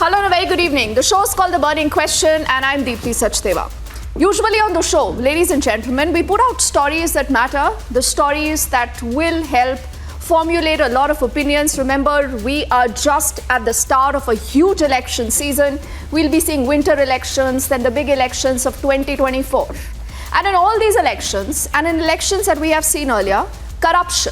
Hello and a very good evening. The show is called The Burning Question and I'm Deepthi Sachdeva. Usually on the show, ladies and gentlemen, we put out stories that matter, the stories that will help formulate a lot of opinions. Remember, we are just at the start of a huge election season. We'll be seeing winter elections, then the big elections of 2024. And in all these elections, and in elections that we have seen earlier, corruption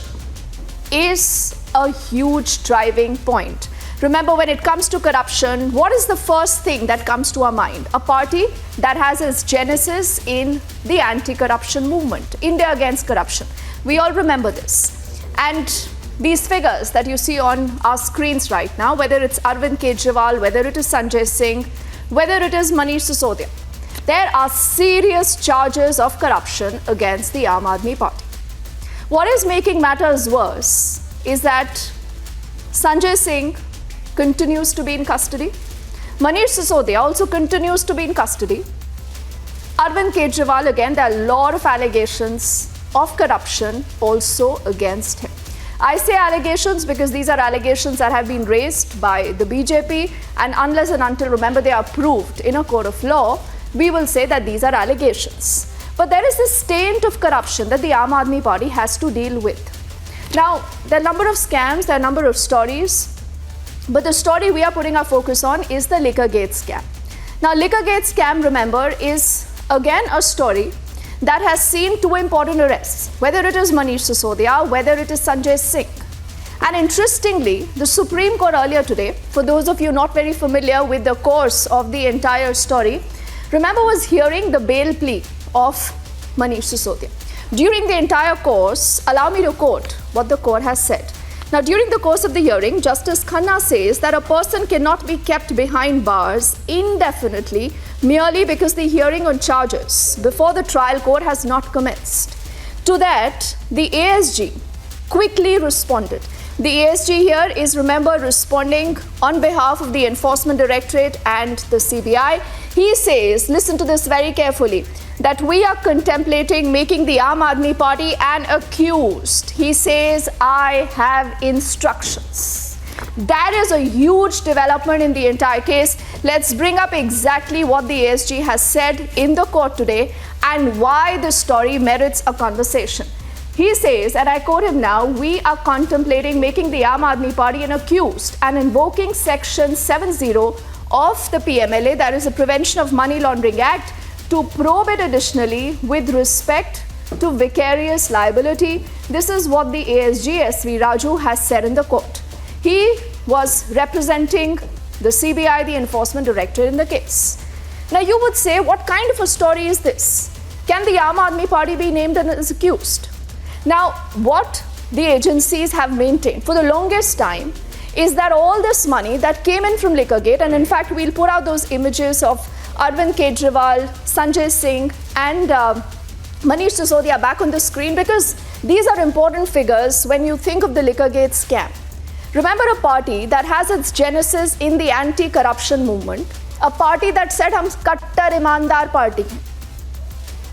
is a huge driving point. Remember, when it comes to corruption, what is the first thing that comes to our mind? A party that has its genesis in the anti-corruption movement, India Against Corruption. We all remember this. And these figures that you see on our screens right now, whether it's Arvind Kejriwal, whether it is Sanjay Singh, whether it is Manish Sisodia, there are serious charges of corruption against the Admi party. What is making matters worse is that Sanjay Singh continues to be in custody. Manish Sisodia also continues to be in custody. Arvind Kejriwal, again, there are a lot of allegations of corruption also against him. I say allegations because these are allegations that have been raised by the BJP, and unless and until, remember, they are proved in a court of law, we will say that these are allegations. But there is this taint of corruption that the Admi party has to deal with. Now, there are a number of scams, there are a number of stories, but the story we are putting our focus on is the Liquorgate scam. Now, Liquorgate scam, remember, is again a story that has seen two important arrests, whether it is Manish Sisodia, whether it is Sanjay Singh. And interestingly, the Supreme Court earlier today, for those of you not very familiar with the course of the entire story, remember, was hearing the bail plea of Manish Sisodia. During the entire course, allow me to quote what the court has said. Now, during the course of the hearing, Justice Khanna says that a person cannot be kept behind bars indefinitely merely because the hearing on charges before the trial court has not commenced. To that, the ASG quickly responded. The ASG here is, remember, responding on behalf of the Enforcement Directorate and the CBI. He says, listen to this very carefully, that we are contemplating making the Admi party an accused. He says, I have instructions. That is a huge development in the entire case. Let's bring up exactly what the ASG has said in the court today and why this story merits a conversation. He says, and I quote him now, we are contemplating making the Admi party an accused and invoking Section 70 of the PMLA, that is the Prevention of Money Laundering Act, to probe it additionally with respect to vicarious liability. This is what the ASG SV Raju has said in the court. He was representing the CBI, the Enforcement Directorate, in the case. Now, you would say, what kind of a story is this? Can the Admi party be named as accused? Now, what the agencies have maintained for the longest time is that all this money that came in from Liquorgate, and in fact, we'll put out those images of Arvind Kejriwal, Sanjay Singh, and Manish Sisodia back on the screen because these are important figures when you think of the Liquorgate scam. Remember, a party that has its genesis in the anti-corruption movement, a party that said, "Hum kattar imandar party."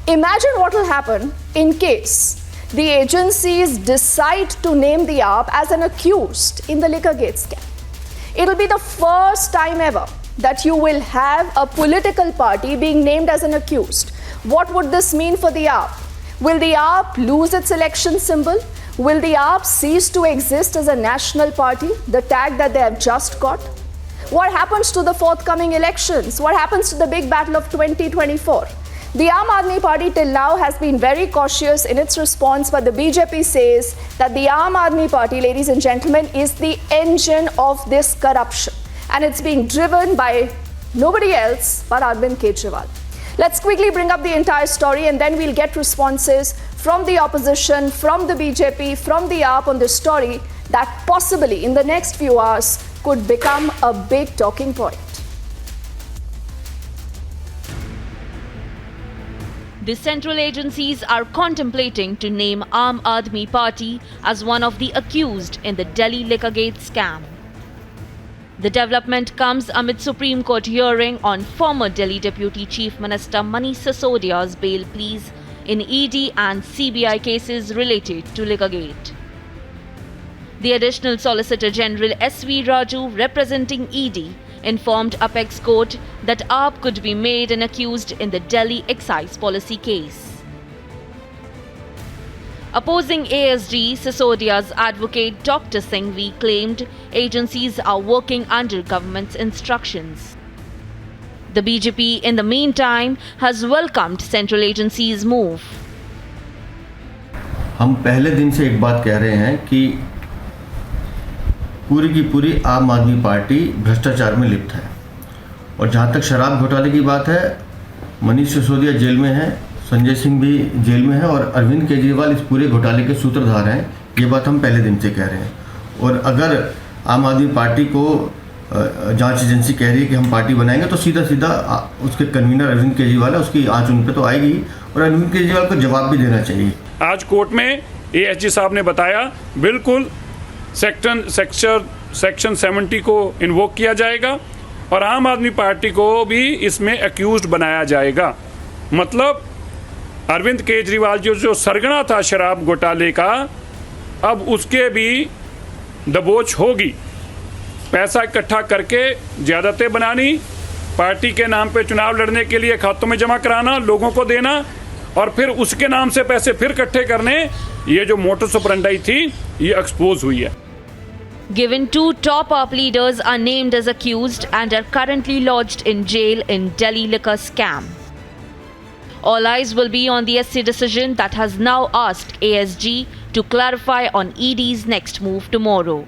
Imagine what will happen in case the agencies decide to name the AAP as an accused in the Liquorgate scam. It will be the first time ever that you will have a political party being named as an accused. What would this mean for the AAP? Will the AAP lose its election symbol? Will the AAP cease to exist as a national party, the tag that they have just got? What happens to the forthcoming elections? What happens to the big battle of 2024? The Admi party till now has been very cautious in its response, but the BJP says that the Admi party, ladies and gentlemen, is the engine of this corruption. And it's being driven by nobody else but Arvind Kejriwal. Let's quickly bring up the entire story and then we'll get responses from the opposition, from the BJP, from the AAP on this story that possibly in the next few hours could become a big talking point. The central agencies are contemplating to name Aam Admi Party as one of the accused in the Delhi Liquorgate scam. The development comes amid Supreme Court hearing on former Delhi Deputy Chief Minister Manish Sisodia's bail pleas in ED and CBI cases related to Liquorgate. The Additional Solicitor General SV Raju, representing ED, informed Apex Court that AAP could be made an accused in the Delhi excise policy case. Opposing ASG, Sisodia's advocate Dr. Singh claimed agencies are working under government's instructions. The BJP, in the meantime, has welcomed central agencies' move. हम पहले दिन से एक बात कह रहे हैं कि पूरी की पूरी आम आदमी पार्टी भ्रष्टाचार में लिप्त है और जहाँ तक शराब घोटाले की बात है, मनीष सिसोदिया जेल में है, संजय सिंह भी जेल में है और अरविंद केजरीवाल इस पूरे घोटाले के सूत्रधार हैं। ये बात हम पहले दिन से कह रहे हैं और अगर आम आदमी पार्टी को जांच एजेंसी कह रही है कि हम पार्टी बनाएंगे तो सीधा सीधा उसके कन्वीनर अरविंद केजरीवाल है, उसकी आंच उन पे तो आएगी और अरविंद केजरीवाल को जवाब भी देना चाहिए। आज कोर्ट में एएसजी साहब ने बताया बिल्कुल सेक्शन 70 को इन्वोक किया जाएगा और आम आदमी पार्टी को भी इसमें अक्यूज्ड बनाया जाएगा। मतलब अरविंद केजरीवाल जो सरगना था शराब घोटाले का, अब उसके भी दबोच होगी। पैसा इकट्ठा करके ज़्यादतें बनानी, पार्टी के नाम पे चुनाव लड़ने के लिए खातों में जमा कराना, लोगों को देना और फिर उसके नाम से पैसे फिर इकट्ठे करने, ये जो मोटस ऑपरेंडी थी ये एक्सपोज हुई है। Given two top AAP leaders are named as accused and are currently lodged in jail in Delhi liquor scam. All eyes will be on the SC decision that has now asked ASG to clarify on ED's next move tomorrow.